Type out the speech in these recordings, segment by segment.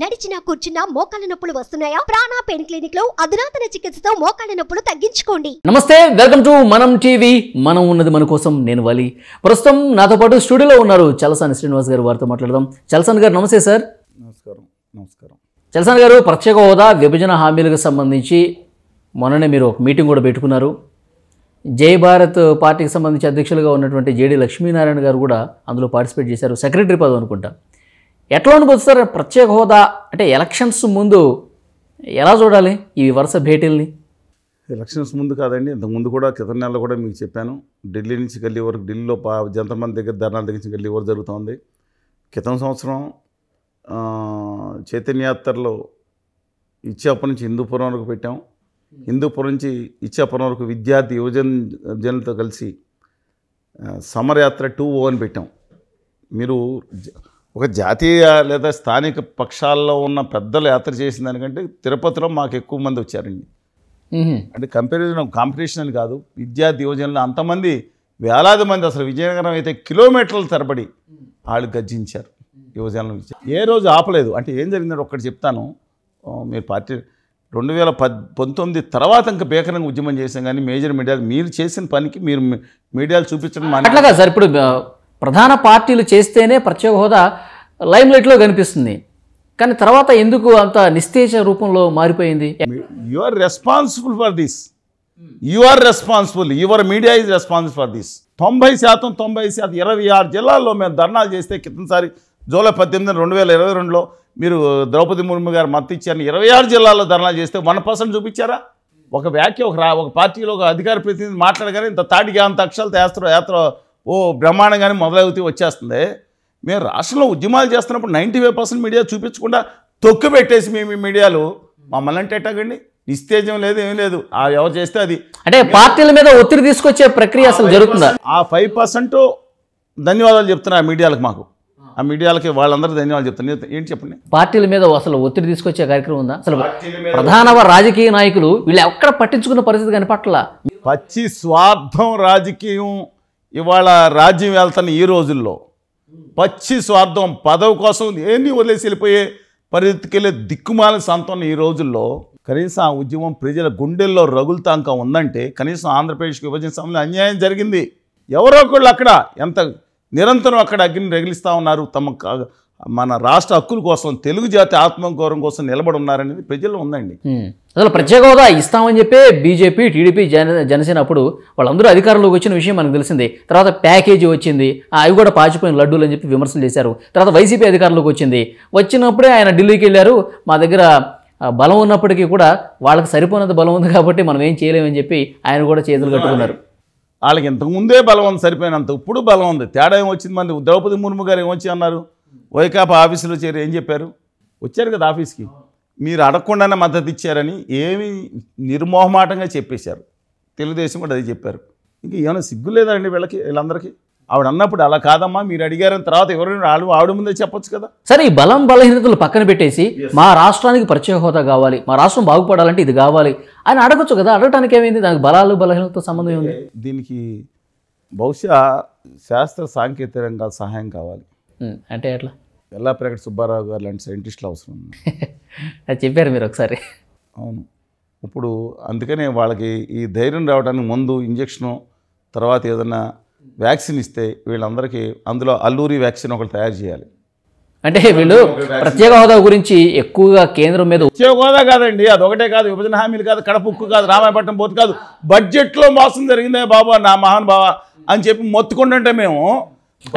నడిచినా కూర్చున్నా మోకాళ్ళ నొప్పులు వస్తున్నాయా? ప్రాణ పెయిన్ క్లినిక్ లో అధునాతన చికిత్సతో మోకాళ్ళ నొప్పులు తగ్గించుకోండి. నమస్తే, వెల్కమ్ టు మనం టీవీ. మనం ఉన్నది మన కోసం. నేను వలి. ప్రస్తుతం నాతో పాటు స్టూడియోలో ఉన్నారు చలసాని శ్రీనివాస్ గారు. వారితో మాట్లాడదాం. చలసాని గారు నమస్తే సార్. నమస్కారం. చలసాని గారు, ప్రత్యేక హోదా విభజన హామీలకు సంబంధించి మొన్ననే మీరు ఒక మీటింగ్ కూడా పెట్టుకున్నారు. జై భారత్ పార్టీకి సంబంధించి అధ్యక్షులుగా ఉన్నటువంటి జేడీ లక్ష్మీనారాయణ గారు కూడా అందులో పార్టిసిపేట్ చేశారు. సెక్రటరీ పదవి అనుకుంటా. ఎట్లా అనుకోవచ్చు సార్ ప్రత్యేక హోదా అంటే? ఎలక్షన్స్ ముందు ఎలా చూడాలి ఈ వరుస భేటీల్ని? ఎలక్షన్స్ ముందు కాదండి, ఇంతకుముందు కూడా క్రితం నెలలో కూడా మీకు చెప్పాను. ఢిల్లీ నుంచి గల్లీ వరకు, ఢిల్లీలో జంతర్ మంది దగ్గర ధర్నాల దగ్గర నుంచి గల్లీ వరకు జరుగుతుంది. క్రితం సంవత్సరం చైతన్యయాత్రలో ఇచ్చాపురం నుంచి హిందూపురం వరకు పెట్టాం. హిందూపురం నుంచి ఇచ్చాపురం వరకు విద్యార్థి యువజనులతో కలిసి సమరయాత్ర 2.0 అని పెట్టాం. మీరు ఒక జాతీయ లేదా స్థానిక పక్షాల్లో ఉన్న పెద్దలు యాత్ర చేసిన దానికంటే తిరుపతిలో మాకు ఎక్కువ మంది వచ్చారండి. అంటే కాంపిటీషన్ అని కాదు, విద్యార్థి యువజనులు అంతమంది, వేలాది మంది, అసలు విజయనగరం అయితే కిలోమీటర్ల తరబడి వాళ్ళు గర్జించారు. యువజనులు ఏ రోజు ఆపలేదు. అంటే ఏం జరిగిందంటే ఒక్కటి చెప్తాను. మీరు పార్టీ 2019 తర్వాత ఇంకా భీకరంగా ఉద్యమం చేసాం, కానీ మేజర్ మీడియాలు మీరు చేసిన పనికి మీరు మీడియాలు చూపించడం అట్లాగా సార్. ఇప్పుడు ప్రధాన పార్టీలు చేస్తేనే ప్రత్యేక హోదా లైమ్లైట్లో కనిపిస్తుంది, కానీ తర్వాత ఎందుకు అంత నిస్తేజ రూపంలో మారిపోయింది? You are responsible for this. You are responsible. Your media is responsible for this. 90% 26 జిల్లాల్లో మేము ధర్నాలు చేస్తే, క్రితంసారి జూలై 18, 2022లో మీరు ద్రౌపది ముర్ము గారు మద్దతు ఇచ్చారని 26 జిల్లాల్లో ధర్నాలు చేస్తే 1% చూపించారా? ఒక వ్యాఖ్య ఒక పార్టీలో ఒక అధికార ప్రతినిధి మాట్లాడగానే ఇంత తాటికి అంత అక్షరాలతో యాత్ర ఓ బ్రహ్మాండంగానే మొదలవుతూ వచ్చేస్తుంది. మేము రాష్ట్రంలో ఉద్యమాలు చేస్తున్నప్పుడు 95% మీడియా చూపించకుండా తొక్కు పెట్టేసి మేము మీడియాలు మమ్మల్ని అంటే ఎట్టాగండి? నిస్తేజం లేదు, ఏం లేదు. ఎవరు చేస్తే అది. అంటే పార్టీల మీద ఒత్తిడి తీసుకొచ్చే ప్రక్రియ అసలు జరుగుతుందా? ఆ 5% ధన్యవాదాలు చెప్తున్నా ఆ మీడియాలకు. మాకు ఆ మీడియాలకి వాళ్ళందరూ ధన్యవాదాలు చెప్తున్నారు. ఏంటి చెప్పండి? పార్టీల మీద అసలు ఒత్తిడి తీసుకొచ్చే కార్యక్రమం ఉందా? అసలు ప్రధాన రాజకీయ నాయకులు వీళ్ళు ఎక్కడ పట్టించుకున్న పరిస్థితి కనిపట్ల. పచ్చి స్వార్థం రాజకీయం ఇవాళ రాజ్యం వెళ్తున్న ఈ రోజుల్లో. పచ్చి స్వార్థం, పదవి కోసం ఏంది వదిలేసి వెళ్ళిపోయే పరిస్థితికి వెళ్ళే దిక్కుమాల సంతం ఈ రోజుల్లో. కనీసం ఆ ఉద్యమం ప్రజల గుండెల్లో రగులుతాంక ఉందంటే, కనీసం ఆంధ్రప్రదేశ్కి విభజన సమయంలో అన్యాయం జరిగింది. ఎవరో ఒకళ్ళు అక్కడ ఎంత నిరంతరం అక్కడ అగ్ని రగిలిస్తూ ఉన్నారు. మన రాష్ట్ర హక్కుల కోసం, తెలుగు జాతి ఆత్మగౌరవం కోసం నిలబడి ఉన్నారనేది ప్రజల్లో ఉందండి. అసలు ప్రత్యేక హోదా ఇస్తామని చెప్పి బీజేపీ, టీడీపీ, జనసేన అప్పుడు వాళ్ళందరూ అధికారంలోకి వచ్చిన విషయం మనకు తెలిసింది. తర్వాత ప్యాకేజీ వచ్చింది, అవి కూడా పాచిపోయిన లడ్డూలు అని చెప్పి విమర్శలు చేశారు. తర్వాత వైసీపీ అధికారంలోకి వచ్చింది. వచ్చినప్పుడే ఆయన ఢిల్లీకి వెళ్ళారు. మా దగ్గర బలం ఉన్నప్పటికీ కూడా వాళ్ళకి సరిపోయినంత బలం ఉంది కాబట్టి మనం ఏం చేయలేమని చెప్పి ఆయన కూడా చేతులు కట్టుకున్నారు. వాళ్ళకి ఇంతకుముందే బలం ఉంది, సరిపోయినంత. ఇప్పుడు బలం ఉంది. తేడా ఏమొచ్చింది? మంది ద్రౌపది ముర్ము గారు ఏమొచ్చి అన్నారు? వైకాపా ఆఫీసులో చేరి ఏం చెప్పారు? వచ్చారు కదా ఆఫీస్కి, మీరు అడగకుండానే మద్దతు ఇచ్చారని ఏమి నిర్మోహమాటంగా చెప్పేశారు. తెలుగుదేశం కూడా అది చెప్పారు. ఇంకా ఏమైనా సిగ్గు లేదండి వీళ్ళందరికీ? ఆవిడ అన్నప్పుడు అలా కాదమ్మా మీరు అడిగారని తర్వాత ఎవరైనా ఆవిడ ముందే చెప్పొచ్చు కదా. సరే, ఈ బలం బలహీనతలు పక్కన పెట్టేసి మా రాష్ట్రానికి ప్రత్యేక హోదా కావాలి, మా రాష్ట్రం బాగుపడాలంటే ఇది కావాలి అని అడగచ్చు కదా. అడగటానికి ఏమైంది? దానికి బలాలు బలహీనతతో సంబంధం ఉంది. దీనికి బహుశా శాస్త్ర సాంకేతిక రంగాల సహాయం కావాలి. అంటే ఎట్లా? ఎల్లాప్రగడ సుబ్బారావు గారు లాంటి సైంటిస్టులు అవసరం. అది చెప్పారు మీరు ఒకసారి. అవును. ఇప్పుడు అందుకనే వాళ్ళకి ఈ ధైర్యం రావడానికి ముందు ఇంజక్షను, తర్వాత ఏదైనా వ్యాక్సిన్ ఇస్తే వీళ్ళందరికీ అందులో అల్లూరి వ్యాక్సిన్ ఒకటి తయారు చేయాలి. అంటే వీళ్ళు ప్రత్యేక హోదా గురించి ఎక్కువగా కేంద్రం మీద. ప్రత్యేక హోదా కాదండి, అదొకటే కాదు, విభజన హామీలు కాదు, కడప ఉక్కు కాదు, రామాయపట్నం పోతు కాదు, బడ్జెట్లో మోసం జరిగిందే బాబా నా మహాన్ బాబా అని చెప్పి మొత్తుకుంటుంటే మేము.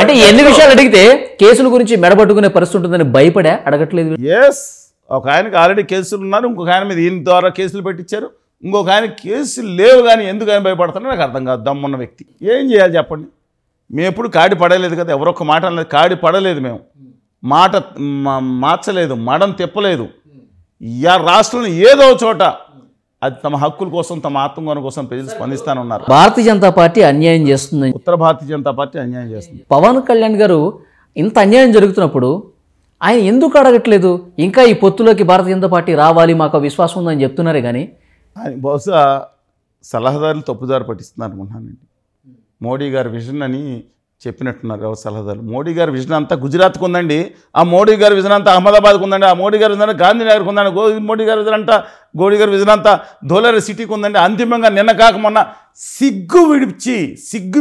అంటే ఎన్ని విషయాలు అడిగితే కేసుల గురించి మెడబట్టుకునే పరిస్థితి ఉంటుందని భయపడా అడగట్లేదు. ఎస్, ఒక ఆయనకి ఆల్రెడీ కేసులు ఉన్నారు, ఇంకొక ఆయన మీద ఈయన ద్వారా కేసులు పెట్టించారు, ఇంకొక ఆయన కేసులు లేవు. కానీ ఎందుకు ఆయన భయపడుతున్నా నాకు అర్థం కాదు. దమ్మున్న వ్యక్తి ఏం చేయాలి చెప్పండి? మేము ఎప్పుడు కాడి పడలేదు కదా, ఎవరొక్క మాట అనలేదు, కాడి పడలేదు, మేము మాట మార్చలేదు, మడం తిప్పలేదు. రాష్ట్రంలో ఏదో చోట అది తమ హక్కుల కోసం, తమ ఆత్మగౌరవం కోసం ప్రజలు స్పందిస్తానే ఉన్నారు. భారతీయ జనతా పార్టీ అన్యాయం చేస్తుంది, ఉత్తర భారతీయ జనతా పార్టీ అన్యాయం చేస్తుంది. పవన్ కళ్యాణ్ గారు ఇంత అన్యాయం జరుగుతున్నప్పుడు ఆయన ఎందుకు అడగట్లేదు? ఇంకా ఈ పొత్తులోకి భారతీయ జనతా పార్టీ రావాలి, మాకు విశ్వాసం ఉందని చెప్తున్నారే కానీ ఆయన బహుశా సలహాదారులు తప్పుదారి పట్టిస్తున్నారు అనుకుంటున్నానండి. మోడీ గారి విజన్ అని చెప్పినట్టున్నారు ఎవరు సలహాదారు. మోడీ గారి విజన్ అంతా గుజరాత్కు ఉందండి, ఆ మోడీ గారి విజన్ అంతా అహ్మదాబాద్కు ఉందండి, ఆ మోడీ గారి విజన్ గాంధీనగర్కు ఉందండి, మోడీ గారి విజన్ అంతా విజన్ అంతా ధోలేరు సిటీకి ఉందండి. అంతిమంగా నిన్న కాక మొన్న సిగ్గు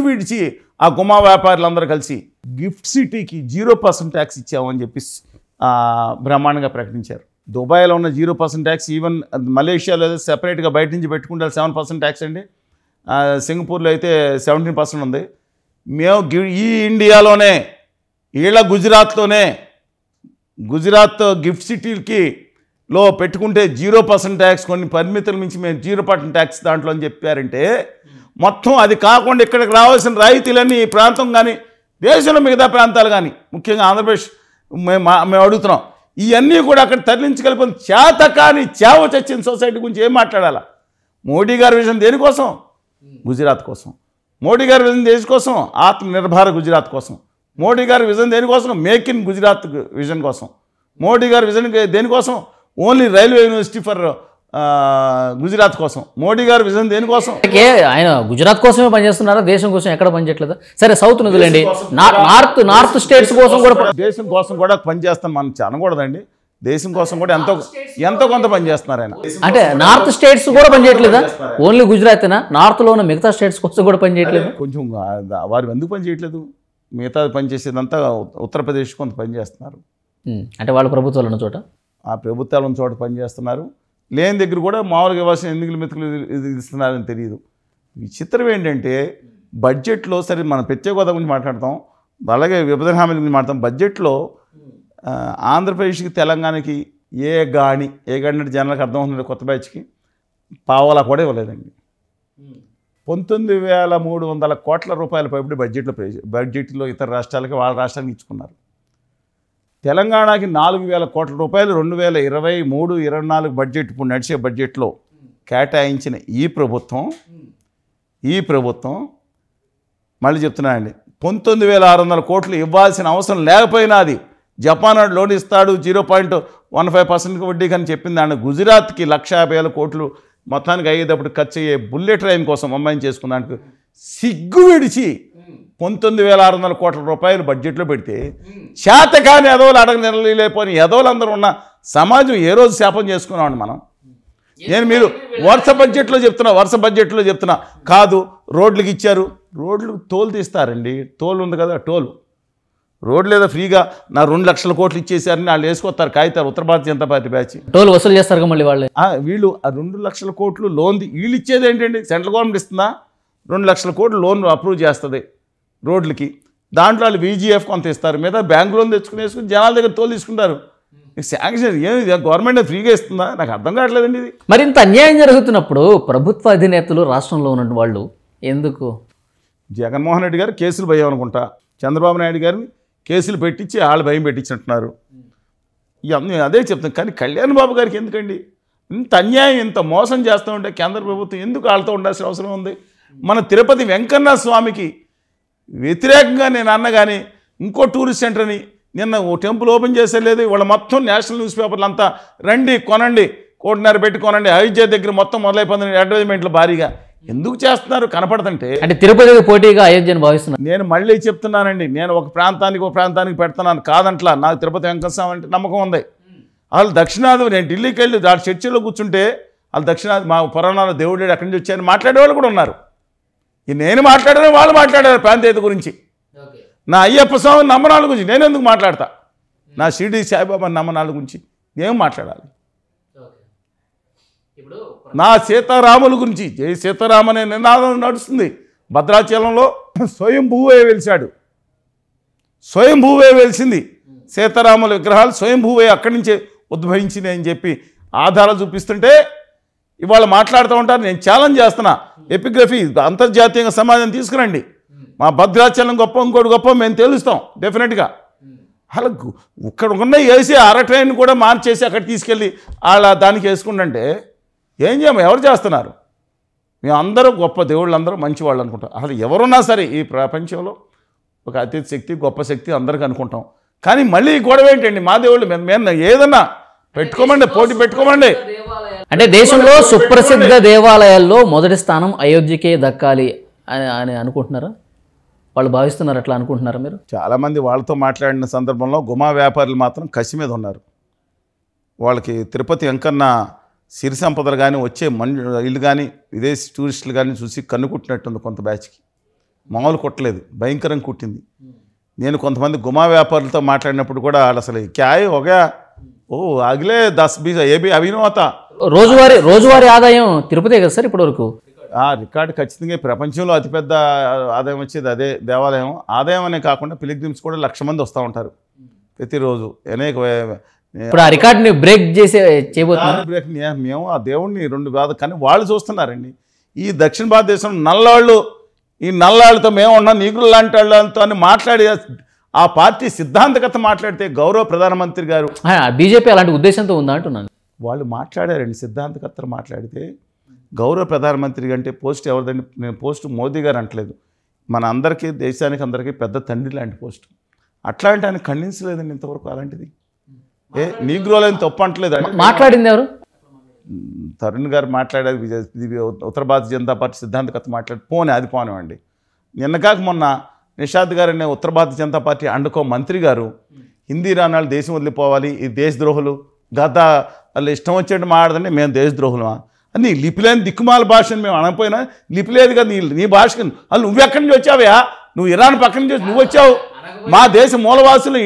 విడిచి ఆ గుమా వ్యాపారులందరూ కలిసి గిఫ్ట్ సిటీకి 0% ట్యాక్స్ ఇచ్చామని చెప్పి బ్రహ్మాండంగా ప్రకటించారు. దుబాయ్లో ఉన్న 0% ట్యాక్స్, ఈవెన్ మలేషియాలో సెపరేట్గా బయట నుంచి పెట్టుకుంటే 7% ట్యాక్స్ అండి, సింగపూర్లో అయితే 17% ఉంది. మేము ఈ ఇండియాలోనే గుజరాత్ గిఫ్ట్ సిటీకి లో పెట్టుకుంటే 0% ట్యాక్స్, కొన్ని పరిమితుల మించి మేము 0% ట్యాక్స్ దాంట్లో అని చెప్పారంటే, మొత్తం అది కాకుండా ఇక్కడికి రావాల్సిన రాయితీలన్నీ ఈ ప్రాంతం కానీ దేశంలో మిగతా ప్రాంతాలు కానీ ముఖ్యంగా ఆంధ్రప్రదేశ్ మేము అడుగుతున్నాం, ఇవన్నీ కూడా అక్కడ తరలించగలిగిన చేత కానీ చేవ చచ్చిన సొసైటీ గురించి ఏం మాట్లాడాలా? మోడీ గారి విజన్ దేనికోసం? గుజరాత్ కోసం. మోడీ గారి విజన్ దేనికోసం? ఆత్మనిర్భర గుజరాత్ కోసం. మోడీ గారి విజన్ దేనికోసం? మేక్ ఇన్ గుజరాత్ విజన్ కోసం. మోడీ గారి విజన్ దేనికోసం? Only railway university for Gujarat కోసం. మోడీ గారి విజన్ దేనికోసం? ఆయన గుజరాత్ కోసమే పనిచేస్తున్నారా, దేశం కోసం ఎక్కడ పనిచేయట్లేదా? సరే సౌత్ నిధులండి, నార్త్ స్టేట్స్ కోసం కూడా దేశం కోసం కూడా పనిచేస్తాను మనం అనకూడదండి. దేశం కోసం కూడా ఎంతో కొంత పనిచేస్తున్నారు ఆయన. అంటే నార్త్ స్టేట్స్ కూడా పనిచేయట్లేదా? ఓన్లీ గుజరాతేనా? నార్త్లో ఉన్న మిగతా స్టేట్స్ కోసం కూడా పనిచేయట్లేదు? కొంచెం వారు ఎందుకు పనిచేయట్లేదు? మిగతా పనిచేసేదంతా ఉత్తరప్రదేశ్ కొంత పనిచేస్తున్నారు. అంటే వాళ్ళ ప్రభుత్వాలు ఉన్న చోట, ఆ ప్రభుత్వాలు ఉన్న చోట పనిచేస్తున్నారు. లేని దగ్గర కూడా మామూలుగా ఇవ్వాల్సిన ఎందుకు మెతుకులు ఇస్తున్నారని తెలియదు. విచిత్రం ఏంటంటే బడ్జెట్లో, సరే మనం ప్రత్యేక హోదా గురించి మాట్లాడతాం, అలాగే విభజన హామీల గురించి మాట్లాడతాం. బడ్జెట్లో ఆంధ్రప్రదేశ్కి తెలంగాణకి ఏ గాని అంటే జనాలకు అర్థమవుతుంది, కొత్త బ్యాచ్కి పావలా కూడా ఇవ్వలేదండి. 19,300 కోట్ల రూపాయల పైబడి బడ్జెట్లో ఇతర రాష్ట్రాలకి వాళ్ళ రాష్ట్రానికి ఇచ్చుకున్నారు. తెలంగాణకి 4,000 కోట్ల రూపాయలు 2023-24 బడ్జెట్, ఇప్పుడు నడిచే బడ్జెట్లో కేటాయించిన ఈ ప్రభుత్వం మళ్ళీ చెప్తున్నానండి, 19,600 కోట్లు ఇవ్వాల్సిన అవసరం లేకపోయినా అది జపాన్ లోన్ ఇస్తాడు 0.15% వడ్డీ కానీ చెప్పింది. దాన్ని గుజరాత్కి 1,50,000 కోట్లు మొత్తానికి అయ్యేటప్పుడు ఖర్చు అయ్యే బుల్లెట్ ట్రైన్ కోసం అమ్మాయిని చేసుకున్నానికి సిగ్గు విడిచి 19,600 కోట్ల రూపాయలు బడ్జెట్లో పెడితే చేతకాని ఎదవలు అడగ నిలలేకపోయిన ఎదవలందరూ ఉన్న సమాజం ఏ రోజు శాపం చేసుకున్నామండి మనం. మీరు వరుస బడ్జెట్లో చెప్తున్నా కాదు, రోడ్లకు ఇచ్చారు, రోడ్లు తోలు తీస్తారండి, తోలు ఉంది కదా, రోడ్లు ఏదో ఫ్రీగా 2 లక్షల కోట్లు ఇచ్చేసారని వాళ్ళు వేసుకొస్తారు కాగితాలు, ఉత్తర Bharatiya Janata party batch toll వసూలు చేస్తారు మళ్ళీ వాళ్ళు. వీళ్ళు ఆ 2 లక్షల కోట్లు లోన్ వీళ్ళు ఇచ్చేది ఏంటండి? సెంట్రల్ గవర్నమెంట్ ఇస్తుందా? 2 లక్షల కోట్లు లోన్ అప్రూవ్ చేస్తుంది రోడ్లకి, దాంట్లో వాళ్ళు VGF కొంత ఇస్తారు, మీద బ్యాంక్ లోన్ తెచ్చుకుని జనాల దగ్గర తోలు తీసుకుంటారు. శాంక్షన్ ఏమి గవర్నమెంట్ ఫ్రీగా ఇస్తుందా? నాకు అర్థం కావట్లేదండి ఇది. మరి ఇంత అన్యాయం జరుగుతున్నప్పుడు ప్రభుత్వ అధినేతలు రాష్ట్రంలో ఉన్న వాళ్ళు ఎందుకు? జగన్మోహన్ రెడ్డి గారు కేసులు భయం అనుకుంటా, చంద్రబాబు నాయుడు గారిని కేసులు పెట్టించి వాళ్ళు భయం పెట్టించినట్టున్నారు. ఇవన్నీ అదే చెప్తాను. కానీ కళ్యాణ్ బాబు గారికి ఎందుకండి ఇంత అన్యాయం, ఇంత మోసం చేస్తూ ఉంటే కేంద్ర ప్రభుత్వం ఎందుకు వాళ్ళతో ఉండాల్సిన అవసరం ఉంది? మన తిరుపతి వెంకన్న స్వామికి వ్యతిరేకంగా నేను అన్న కానీ ఇంకో టూరిస్ట్ సెంటర్ని నిన్న ఓ టెంపుల్ ఓపెన్ చేసేలేదు. వాళ్ళ మొత్తం నేషనల్ న్యూస్ పేపర్లు అంతా రండి కొనండి, 1.5 పెట్టి కొనండి, అయోధ్య దగ్గర మొత్తం మొదలైపోయింది అడ్వర్టైజ్మెంట్లు భారీగా. ఎందుకు చేస్తున్నారు కనపడుతుంటే? అంటే తిరుపతికి పోటీగా అయోధ్యను భావిస్తున్నారు. నేను మళ్ళీ చెప్తున్నానండి, నేను ఒక ప్రాంతానికి పెడుతున్నాను కాదంట్లా. నాకు తిరుపతి వెంకన్న స్వామి అంటే నమ్మకం ఉంది. వాళ్ళు దక్షిణాది, నేను ఢిల్లీకి వెళ్ళి ఆ చర్చిలో కూర్చుంటే వాళ్ళు దక్షిణాది మా పురాణాలు దేవుడు అక్కడి నుంచి వచ్చాయని మాట్లాడేవాళ్ళు కూడా ఉన్నారు. నేను మాట్లాడాను, వాళ్ళు మాట్లాడారు ప్రాంతీయత గురించి. నా అయ్యప్ప స్వామి నమ్మనాల గురించి నేను ఎందుకు మాట్లాడతా? నా షిరిడి సాయిబాబా నమ్మనాల గురించి ఏం మాట్లాడాలి? నా సీతారాముల గురించి జై సీతారామ అనే నినాదం నడుస్తుంది. భద్రాచలంలో స్వయంభూవే వెలిసింది. సీతారాముల విగ్రహాలు స్వయంభూవే అక్కడి నుంచే ఉద్భవించినాయి అని చెప్పి ఆధారాలు చూపిస్తుంటే ఇవాళ మాట్లాడుతూ ఉంటారు. నేను ఛాలెంజ్ చేస్తున్నా, ఎపిగ్రఫీ అంతర్జాతీయంగా సమాజం తీసుకురండి. మా భద్రాచలం గొప్ప, ఇంకోటి గొప్ప మేము తెలుస్తాం డెఫినెట్గా. అలా ఇక్కడ ఉన్న వేసి ట్రైన్ కూడా మార్చేసి అక్కడ తీసుకెళ్ళి అలా దానికి వేసుకుంటుంటే ఏం చేయము? ఎవరు చేస్తున్నారు? మేము అందరూ గొప్ప దేవుళ్ళు, అందరూ మంచి వాళ్ళు అనుకుంటాం. అసలు ఎవరున్నా సరే ఈ ప్రపంచంలో ఒక అతి శక్తి, గొప్ప శక్తి అందరికీ అనుకుంటాం. కానీ మళ్ళీ గొడవ ఏంటండి? మా దేవుళ్ళు మేము ఏదన్నా పెట్టుకోమండి, పోటీ పెట్టుకోమండి. అంటే దేశంలో సుప్రసిద్ధ దేవాలయాల్లో మొదటి స్థానం అయోధ్యకే దక్కాలి అని అనుకుంటున్నారా? వాళ్ళు భావిస్తున్నారు, అట్లా అనుకుంటున్నారా మీరు? చాలామంది వాళ్ళతో మాట్లాడిన సందర్భంలో గుమా వ్యాపారులు మాత్రం కసి మీద ఉన్నారు. వాళ్ళకి తిరుపతి వెంకన్న సిరి సంపదలు కానీ వచ్చే ఇల్లు కానీ విదేశీ టూరిస్టులు కానీ చూసి కన్ను కుట్టినట్టుంది. కొంత బ్యాచ్కి మామూలు కుట్టలేదు, భయంకరంగా కుట్టింది. నేను కొంతమంది గుమా వ్యాపారులతో మాట్లాడినప్పుడు కూడా వాళ్ళు అసలు క్యాయ్ ఒక అగిలే 10-20 ఏబీ అభినవత రోజువారీ ఆదాయం తిరుపతే కదా సార్ ఇప్పటివరకు? రికార్డు ఖచ్చితంగా ప్రపంచంలో అతిపెద్ద ఆదాయం వచ్చేది అదే దేవాలయం. ఆదాయం అనే కాకుండా పిలిగ్రిమ్స్ కూడా 1,00,000 మంది వస్తూ ఉంటారు ప్రతిరోజు. అనేక ఇప్పుడు ఆ రికార్డుని బ్రేక్ చేయబోతున్నారు. మేము ఆ దేవుడిని 2 బాధ కానీ వాళ్ళు చూస్తున్నారండి. ఈ దక్షిణ భారతదేశం నల్లాళ్ళు, ఈ నల్లాళ్ళతో మేము ఉన్నాం నీగులు లాంటి వాళ్ళతో అని మాట్లాడి ఆ పార్టీ సిద్ధాంతకత మాట్లాడితే గౌరవ ప్రధానమంత్రి గారు బీజేపీ అలాంటి ఉద్దేశంతో ఉందా అంటున్నాను. వాళ్ళు మాట్లాడారండి. సిద్ధాంతకర్తలు మాట్లాడితే గౌరవ ప్రధానమంత్రి అంటే పోస్ట్ ఎవరిదండి? నేను పోస్ట్ మోదీ గారు అంటలేదు, మన అందరికీ దేశానికి అందరికీ పెద్ద తండ్రి లాంటి పోస్ట్. అట్లాంటి ఆయన ఖండించలేదండి ఇంతవరకు. అలాంటిది నీగ్రోలని తప్పు అంటలేదు. మాట్లాడింది ఎవరు? తరుణ్ గారు మాట్లాడారు. ఉత్తర భారతీయ జనతా పార్టీ సిద్ధాంతకర్త మాట్లాడి అది పోనివ్వండి. నిన్నకాక మొన్న నిషాద్ గారు అనే ఉత్తర భారతీయ జనతా పార్టీ అండుకో మంత్రి గారు హిందీ రానాళ్ళు దేశం వదిలిపోవాలి, ఈ దేశద్రోహులు గత వాళ్ళు ఇష్టం వచ్చేట్టు మాట్లాడండి, మేము దేశద్రోహులమా అని లిపిలేని దిక్కుమాల భాషను మేము అనకపోయినా లిపి లేదు కదా నీ భాషకు. అసలు నువ్వెక్కడి నుంచి వచ్చావా? నువ్వు ఇరాన్ పక్కన నుంచి నువ్వు వచ్చావు. మా దేశ మూలవాసులు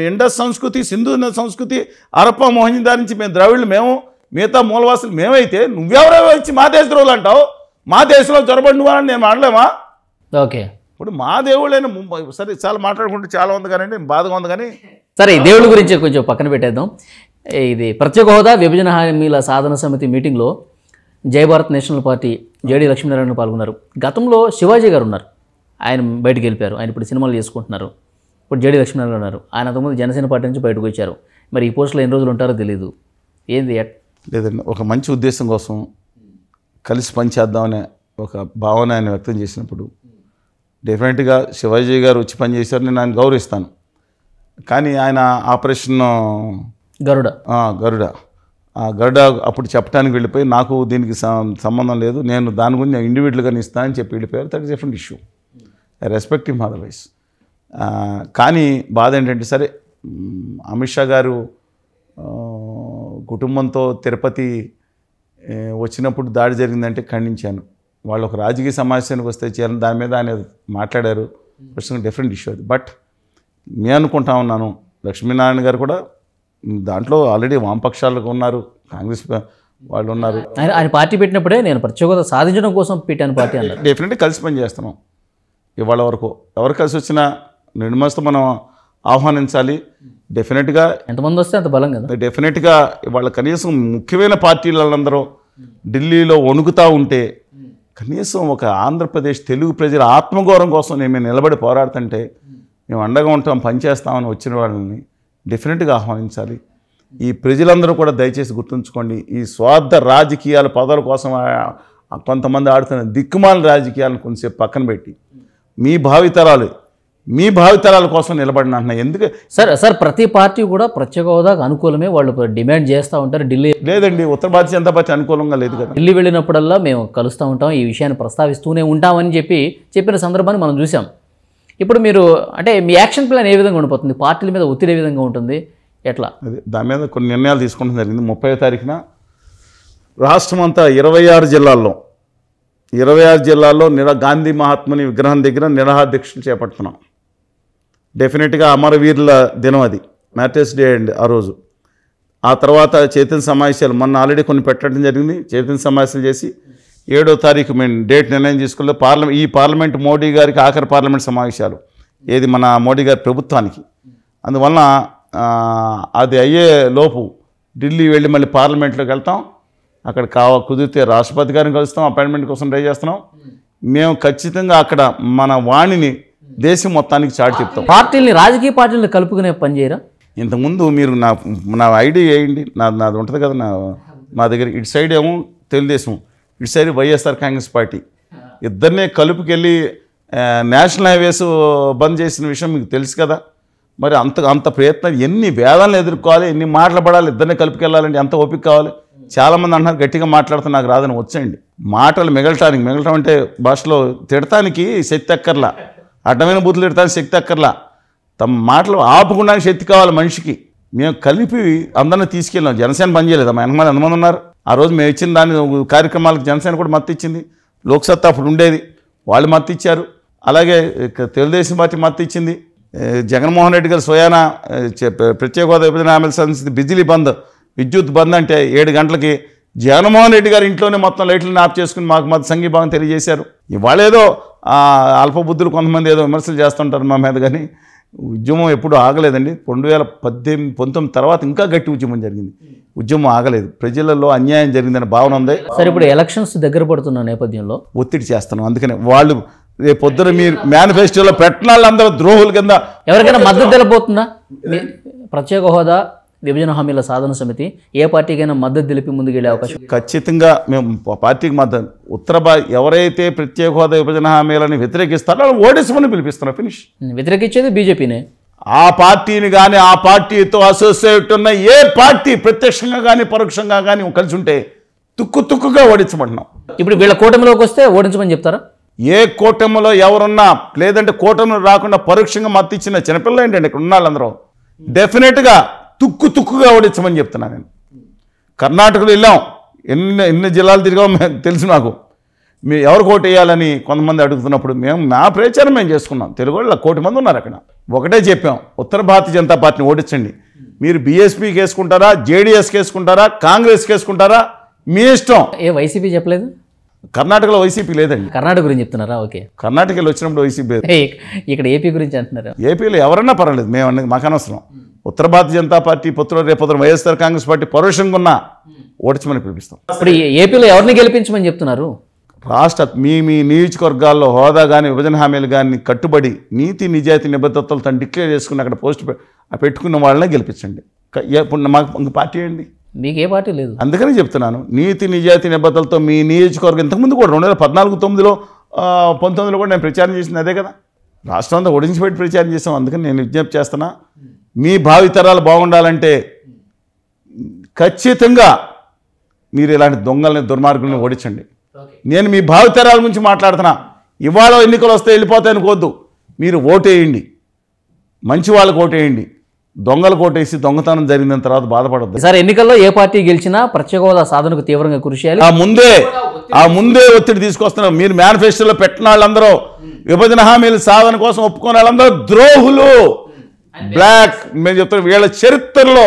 ఇండస్ సంస్కృతి, సింధు సంస్కృతి, హరప్పా మొహంజదార్ నుంచి మేము ద్రవిడులు, మేము మిగతా మూలవాసులు మేమైతే నువ్వెవరో వచ్చి మా దేశ ద్రోహులు అంటావు? మా దేశంలో చొరబడి నువ్వని నేను అనలేమా? ఓకే, ఇప్పుడు మా దేవుళ్ళైన సరే చాలా మాట్లాడుకుంటే చాలా ఉంది కానీ బాధగా ఉంది కానీ సరే ఈ దేవుళ్ళ గురించి కొంచెం పక్కన పెట్టేద్దాం. ఇది ప్రత్యేక హోదా విభజన హామీల సాధన సమితి మీటింగ్లో జై Bharat national party JD Lakshminarayana పాల్గొన్నారు. గతంలో శివాజీ గారు ఉన్నారు, ఆయన బయటకు వెళ్ళిపోయారు. ఆయన ఇప్పుడు సినిమాలు చేసుకుంటున్నారు. ఇప్పుడు జేడీ లక్ష్మీనారాయణ ఉన్నారు. ఆయన అంతకుముందు జనసేన పార్టీ నుంచి బయటకు వచ్చారు. మరి ఈ పోస్టులో ఎన్ని రోజులు ఉంటారో తెలియదు. ఏంది లేదండి, ఒక మంచి ఉద్దేశం కోసం కలిసి పనిచేద్దామనే ఒక భావన ఆయన వ్యక్తం చేసినప్పుడు డెఫినెట్గా శివాజీ గారు వచ్చి పనిచేశారు, నేను ఆయన గౌరవిస్తాను. కానీ ఆయన ఆపరేషన్ గరుడ అప్పుడు చెప్పడానికి వెళ్ళిపోయి నాకు దీనికి సంబంధం లేదు, నేను దాని గురించి ఇండివిజువల్గా ఇస్తానని చెప్పి వెళ్ళిపోయారు. That is different issue. I respect him otherwise. కానీ బాధ ఏంటంటే సరే అమిత్ షా గారు కుటుంబంతో తిరుపతి వచ్చినప్పుడు దాడి జరిగిందంటే ఖండించాను. వాళ్ళు ఒక రాజకీయ సమావేశానికి వస్తే చేయాలని దాని మీద ఆయన మాట్లాడారు. డిఫరెంట్ ఇష్యూ అది. బట్ నేను అనుకుంటా ఉన్నాను లక్ష్మీనారాయణ గారు కూడా దాంట్లో ఆల్రెడీ వామపక్షాలకు ఉన్నారు, కాంగ్రెస్ వాళ్ళు ఉన్నారు. ఆయన పార్టీ పెట్టినప్పుడే నేను ప్రత్యేకత సాధించడం కోసం పెట్టాను పార్టీ అన్నారు. డెఫినెట్గా కలిసి పని చేస్తున్నాం. ఇవాళ వరకు ఎవరు కలిసి వచ్చినా నిర్మస్తో మనం ఆహ్వానించాలి. డెఫినెట్గా ఎంతమంది వస్తే అంత బలం కదా. డెఫినెట్గా ఇవాళ కనీసం ముఖ్యమైన పార్టీలందరూ ఢిల్లీలో వణుకుతూ ఉంటే కనీసం ఒక ఆంధ్రప్రదేశ్ తెలుగు ప్రజల ఆత్మగౌరవం కోసం మేము నిలబడి పోరాడుతుంటే మేము అండగా ఉంటాం, పనిచేస్తామని వచ్చిన వాళ్ళని డెఫినెట్గా ఆహ్వానించాలి. ఈ ప్రజలందరూ కూడా దయచేసి గుర్తుంచుకోండి, ఈ స్వార్థ రాజకీయాల పదవుల కోసం కొంతమంది ఆడుతున్న దిక్కుమాల రాజకీయాలను కొంచెంసేపు పక్కన పెట్టి మీ భావితరాల కోసం నిలబడిన అంటున్నా. ఎందుకు సార్ ప్రతి పార్టీ కూడా ప్రత్యేక హోదాకు అనుకూలమే వాళ్ళు డిమాండ్ చేస్తూ ఉంటారు. ఢిల్లీ లేదండి, ఉత్తర భారతీయ జనతా పార్టీ అనుకూలంగా లేదు కదా. ఢిల్లీ వెళ్ళినప్పుడల్లా మేము కలుస్తూ ఉంటాం, ఈ విషయాన్ని ప్రస్తావిస్తూనే ఉంటామని చెప్పిన సందర్భాన్ని మనం చూసాం. ఇప్పుడు మీరు అంటే మీ యాక్షన్ ప్లాన్ ఏ విధంగా ఉండిపోతుంది? పార్టీల మీద ఒత్తిడి ఏ విధంగా ఉంటుంది? ఎట్లా? అదే దాని మీద కొన్ని నిర్ణయాలు తీసుకోవడం జరిగింది. 30వ తారీఖున రాష్ట్రం అంతా 26 జిల్లాల్లో గాంధీ మహాత్ముని విగ్రహం దగ్గర నిరాహార దీక్షలు చేపడుతున్నాం. డెఫినెట్గా అమరవీరుల దినం, అది మ్యాటర్స్ డే అండి ఆ రోజు. ఆ తర్వాత చైతన్య సమావేశాలు మొన్న ఆల్రెడీ కొన్ని పెట్టడం జరిగింది. చైతన్య సమావేశాలు చేసి 7వ తారీఖు మేము డేట్ నిర్ణయం తీసుకుని ఈ పార్లమెంట్ మోడీ గారికి ఆఖరి పార్లమెంట్ సమావేశాలు ఏది మన మోడీ గారి ప్రభుత్వానికి. అందువలన అది అయ్యే లోపు ఢిల్లీ వెళ్ళి మళ్ళీ పార్లమెంట్లోకి వెళ్తాం. అక్కడ కుదిరితే రాష్ట్రపతి గారిని కలుస్తాం, అపాయింట్మెంట్ కోసం ట్రై చేస్తున్నాం. మేము ఖచ్చితంగా అక్కడ మన వాణిని దేశం మొత్తానికి చాటి చెప్తాం. రాజకీయ పార్టీలను కలుపుకునే పని చేయరా? ఇంతకుముందు మీరు నా ఐడి వేయండి, నాది ఉంటుంది కదా, మా దగ్గర ఇటు సైడ్ ఏమో తెలుగుదేశం, ఇటు సైడ్ వైఎస్ఆర్ కాంగ్రెస్ పార్టీ, ఇద్దరినే కలుపుకెళ్ళి నేషనల్ హైవేస్ బంద్ చేసిన విషయం మీకు తెలుసు కదా. మరి అంత ప్రయత్నం, ఎన్ని వేదాలను ఎదుర్కోవాలి, ఎన్ని మాటలు పడాలి, ఇద్దరిని కలుపుకెళ్ళాలంటే ఎంత ఓపిక కావాలి. చాలామంది అంటున్నారు గట్టిగా మాట్లాడుతున్నా నాకు రాదని వచ్చండి. మాటలు మిగలటం అంటే భాషలో తిడటానికి శక్తి అక్కర్లా, అడ్డమైన బూతులు తిడటానికి శక్తి అక్కర్లా, తమ మాటలు ఆపుకోవడానికి శక్తి కావాలి మనిషికి. మేము కలిపి అందరినీ తీసుకెళ్ళాం. జనసేన పని చేయలేదు, మా ఎంతమంది ఎంతమంది ఉన్నారు ఆ రోజు మేము ఇచ్చిన దాని కార్యక్రమాలకు జనసేన కూడా మద్దతు ఇచ్చింది. లోక్సత్తా అప్పుడు ఉండేది, వాళ్ళు మద్దతు ఇచ్చారు. అలాగే తెలుగుదేశం పార్టీ మద్దతు ఇచ్చింది. జగన్మోహన్ రెడ్డి గారు స్వయాన ప్రత్యేక హోదా విభజన హామీల సంబంధించి బిజిలీ బంద్, విద్యుత్ బంద్ అంటే 7 గంటలకి జగన్మోహన్ రెడ్డి గారు ఇంట్లోనే మొత్తం లైట్లను ఆఫ్ చేసుకుని మాకు మద్దతు సంఘీభావం తెలియజేశారు. ఇవాళ ఏదో అల్పబుద్ధులు కొంతమంది ఏదో విమర్శలు చేస్తుంటారు మా మీద, కానీ ఉద్యమం ఎప్పుడు ఆగలేదండి. 2019 తర్వాత ఇంకా గట్టి ఉద్యమం జరిగింది. ఉద్యమం ఆగలేదు. ప్రజలలో అన్యాయం జరిగిందనే భావన ఉంది. సరే, ఇప్పుడు ఎలక్షన్స్ దగ్గర పడుతున్న నేపథ్యంలో ఒత్తిడి చేస్తున్నాం. అందుకనే వాళ్ళు రేపు పొద్దున మీరు మేనిఫెస్టోలో పెట్టిన వాళ్ళందరూ ద్రోహుల కింద ఎవరికైనా మద్దతు తెలిపోతుందా? ప్రత్యేక హోదా విభజన హామీల సాధన సమితి ఏ పార్టీకైనా మద్దతు తెలిపి ముందుకెళ్ళే అవకాశం? ఖచ్చితంగా మేము పార్టీకి మద్దతు. ఎవరైతే ప్రత్యేక హోదా విభజన హామీలని వ్యతిరేకిస్తారో వాళ్ళు ఓడిసమని పిలిపిస్తున్నారు. ఫినిష్. వ్యతిరేకించేది బీజేపీనే. ఆ పార్టీని కానీ ఆ పార్టీతో అసోసియేట్ ఉన్న ఏ పార్టీ ప్రత్యక్షంగా కానీ పరోక్షంగా కానీ కలిసి ఉంటే తుక్కుగా ఓడించమంటున్నాం. ఇప్పుడు వీళ్ళ కూటమిలోకి వస్తే ఓడించమని చెప్తారా? ఏ కూటమిలో ఎవరున్నా, లేదంటే కూటమిలో రాకుండా పరోక్షంగా మద్దతు ఇచ్చిన చిన్నపిల్లలు ఏంటండి ఇక్కడ ఉన్న వాళ్ళందరూ డెఫినెట్గా తుక్కుగా ఓడించమని చెప్తున్నాను నేను. కర్ణాటకలో వెళ్ళాం, ఎన్ని జిల్లాలు తిరిగామో తెలుసు నాకు. మీరు ఎవరు ఓటు వేయాలని కొంతమంది అడుగుతున్నప్పుడు మా ప్రచారం మేము చేసుకున్నాం. తెలుగు వాళ్ళు 1 కోటి మంది ఉన్నారు అక్కడ. ఒకటే చెప్పాం, ఉత్తర భారతీయ జనతా పార్టీని ఓడించండి. మీరు బీఎస్పీకి వేసుకుంటారా, జేడీఎస్కి వేసుకుంటారా, కాంగ్రెస్కి వేసుకుంటారా, మీ ఇష్టం. ఏ వైసీపీ చెప్పలేదు? కర్ణాటకలో వైసీపీ లేదండి. కర్ణాటక గురించి చెప్తున్నారా? ఓకే. కర్ణాటకలో వచ్చినప్పుడు వైసీపీ లేదు. ఇక్కడ ఏపీ గురించి అంటున్నారు. ఏపీలో ఎవరన్నా పర్వాలేదు, మేము మాకు అనవసరం. ఉత్తర భారతీయ జనతా పార్టీ రేపొద్దున వైఎస్ఆర్ కాంగ్రెస్ పార్టీ పరోక్షంగా ఉన్న ఓడించమని పిలిపిస్తాం. ఇప్పుడు ఏపీలో ఎవరిని గెలిపించమని చెప్తున్నారు? రాష్ట్ర మీ నియోజకవర్గాల్లో హోదా కానీ విభజన హామీలు కానీ కట్టుబడి నీతి నిజాయితీ నిబద్ధతలతో డిక్లేర్ చేసుకుని అక్కడ పోస్ట్ పెట్టుకున్న వాళ్ళనే గెలిపించండి. ఇప్పుడు మాకు ఇంక పార్టీ ఏంటి? మీకు ఏ పార్టీ లేదు. అందుకని చెప్తున్నాను, నీతి నిజాయితీ నిబద్ధతలతో మీ నియోజకవర్గం ఇంతకుముందు కూడా 2014, 19లో కూడా నేను ప్రచారం చేసింది అదే కదా. రాష్ట్రం అంతా ఓడించిపెట్టి ప్రచారం చేస్తాం. అందుకని నేను విజ్ఞప్తి చేస్తున్నా, మీ భావితరాలు బాగుండాలంటే ఖచ్చితంగా మీరు ఇలాంటి దొంగల్ని దుర్మార్గుల్ని ఓడించండి. నేను మీ భావితరాల గురించి మాట్లాడుతున్నా. ఇవాళ ఎన్నికలు వస్తే వెళ్ళిపోతాయి అనుకోవద్దు. మీరు ఓటేయండి, మంచి వాళ్ళకి ఓటేయండి. దొంగలకు ఓటేసి దొంగతనం జరిగిన తర్వాత బాధపడద్దు. ఈసారి ఎన్నికల్లో ఏ పార్టీ గెలిచినా ప్రత్యేక హోదా సాధనకు తీవ్రంగా కృషి చేయాలి. ఆ ముందే ఒత్తిడి తీసుకొస్తున్నారు. మీరు మేనిఫెస్టోలో పెట్టిన వాళ్ళందరూ, విభజన హామీల సాధన కోసం ఒప్పుకున్న వాళ్ళందరూ ద్రోహులు. బ్లాక్ మేము చెప్తాం, వీళ్ళ చరిత్రలో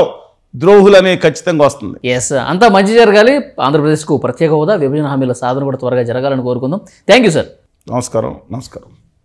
ద్రోహులు అనే ఖచ్చితంగా వస్తుంది. ఎస్, అంతా మంచి జరగాలి. ఆంధ్రప్రదేశ్కు ప్రత్యేక హోదా విభజన హామీల సాధన కూడా త్వరగా జరగాలని కోరుకుందాం. Thank you sir. నమస్కారం.